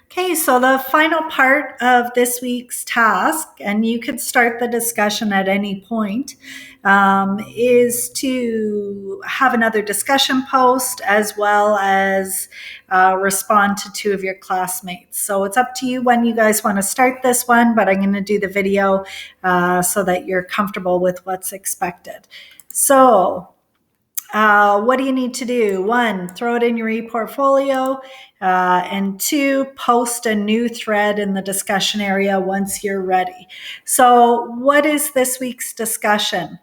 Okay, so the final part of this week's task, and you could start the discussion at any point, is to have another discussion post as well as respond to two of your classmates. So it's up to you when you guys want to start this one, but I'm going to do the video so that you're comfortable with what's expected. So what do you need to do? One, throw it in your ePortfolio. And two, post a new thread in the discussion area once you're ready. So what is this week's discussion?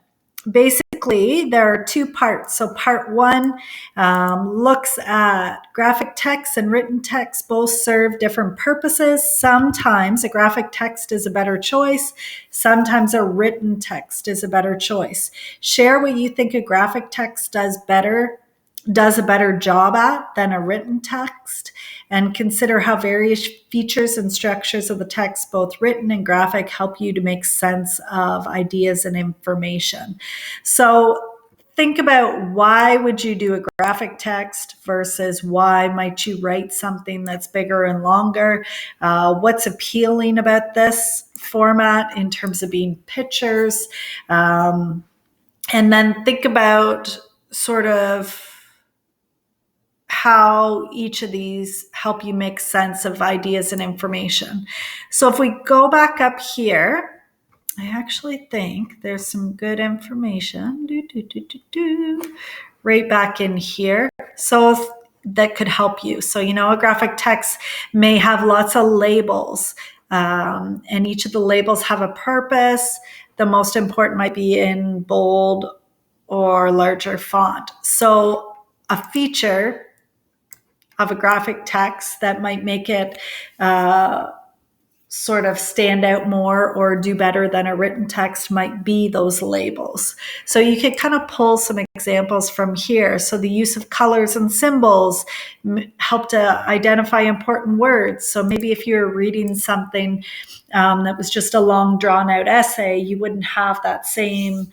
Basically, there are two parts. So part one looks at graphic text and written text both serve different purposes. Sometimes a graphic text is a better choice. Sometimes a written text is a better choice. Share what you think a graphic text does a better job at than a written text, and consider how various features and structures of the text, both written and graphic, help you to make sense of ideas and information. So think about why would you do a graphic text versus why might you write something that's bigger and longer? What's appealing about this format in terms of being pictures? And then think about sort of how each of these help you make sense of ideas and information. So if we go back up here, I actually think there's some good information right back in here. So that could help you. So, a graphic text may have lots of labels, and each of the labels have a purpose. The most important might be in bold or larger font. So a feature of a graphic text that might make it sort of stand out more or do better than a written text might be those labels. So you could kind of pull some examples from here. So the use of colors and symbols help to identify important words. So maybe if you're reading something that was just a long drawn out essay, you wouldn't have that same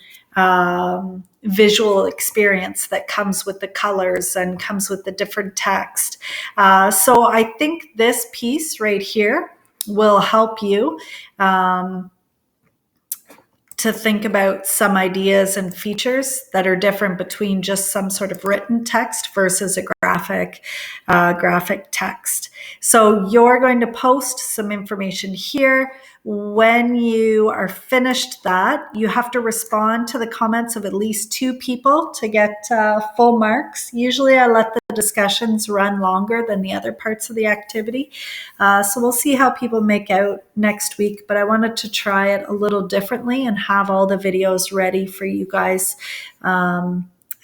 visual experience that comes with the colors and comes with the different text. So I think this piece right here will help you to think about some ideas and features that are different between just some sort of written text versus a graphic text. So you're going to post some information here. When you are finished that, you have to respond to the comments of at least two people to get full marks. Usually I let the discussions run longer than the other parts of the activity. So we'll see how people make out next week, but I wanted to try it a little differently and have all the videos ready for you guys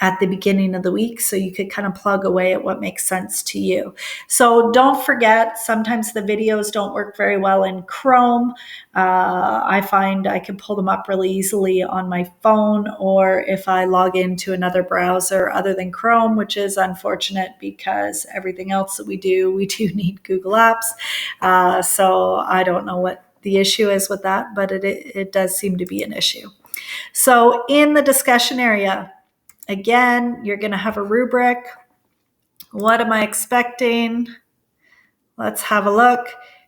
at the beginning of the week so you could kind of plug away at what makes sense to you. So don't forget, sometimes the videos don't work very well in Chrome. I find I can pull them up really easily on my phone, or if I log into another browser other than Chrome, which is unfortunate because everything else that we do need Google Apps. So I don't know what the issue is with that, but it does seem to be an issue. So in the discussion area, again, you're going to have a rubric. What am I expecting? Let's have a look.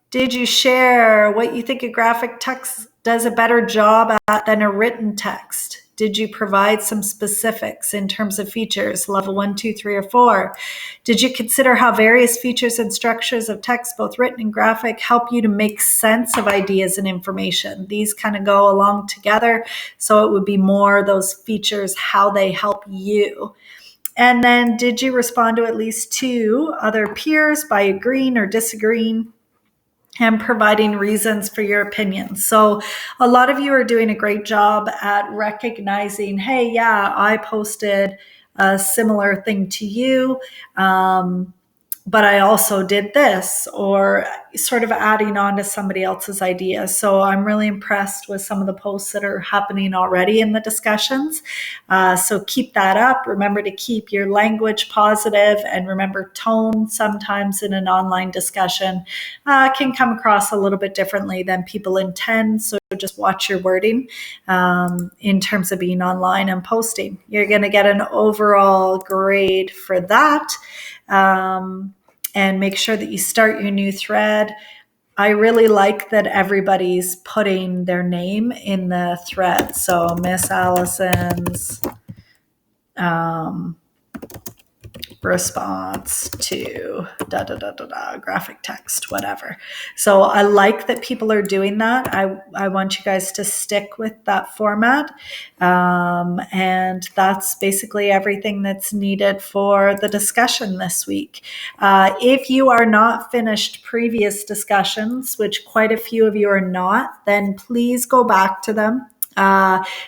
Did you share what you think a graphic text does a better job at than a written text? Did you provide some specifics in terms of features, level 1, 2, 3, or 4? Did you consider how various features and structures of text, both written and graphic, help you to make sense of ideas and information? These kind of go along together. So it would be more those features, how they help you. And then did you respond to at least two other peers by agreeing or disagreeing and providing reasons for your opinions? So a lot of you are doing a great job at recognizing, hey, yeah, I posted a similar thing to you, but I also did this, or sort of adding on to somebody else's idea. So I'm really impressed with some of the posts that are happening already in the discussions. So keep that up. Remember to keep your language positive, and remember, tone sometimes in an online discussion can come across a little bit differently than people intend. So just watch your wording in terms of being online and posting. You're going to get an overall grade for that. and make sure that you start your new thread. I really like that everybody's putting their name in the thread. So Miss Allison's response to graphic text, whatever. So I like that people are doing that. I want you guys to stick with that format. And that's basically everything that's needed for the discussion this week. If you are not finished previous discussions, which quite a few of you are not, then please go back to them.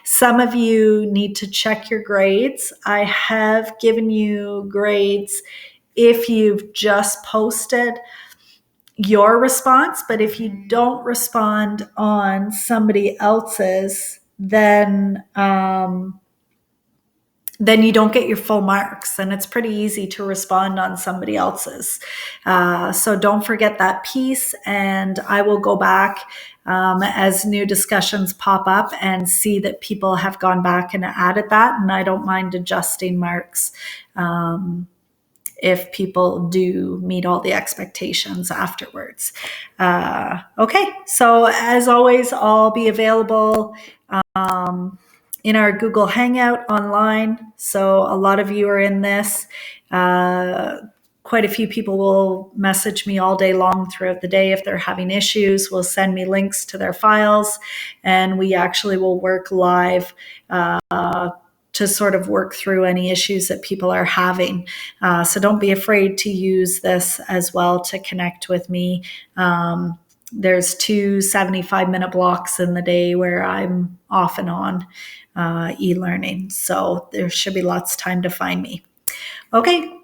Some of you need to check your grades. I have given you grades if you've just posted your response, but if you don't respond on somebody else's, then you don't get your full marks, and it's pretty easy to respond on somebody else's. So don't forget that piece, and I will go back as new discussions pop up and see that people have gone back and added that, and I don't mind adjusting marks if people do meet all the expectations afterwards. Okay, so as always, I'll be available in our Google Hangout online. So a lot of you are in this. Quite a few people will message me all day long throughout the day if they're having issues, will send me links to their files, and we actually will work live to sort of work through any issues that people are having. So don't be afraid to use this as well to connect with me. There's 2 75-minute blocks in the day where I'm off and on e-learning. So there should be lots of time to find me. Okay,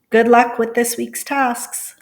good luck with this week's tasks.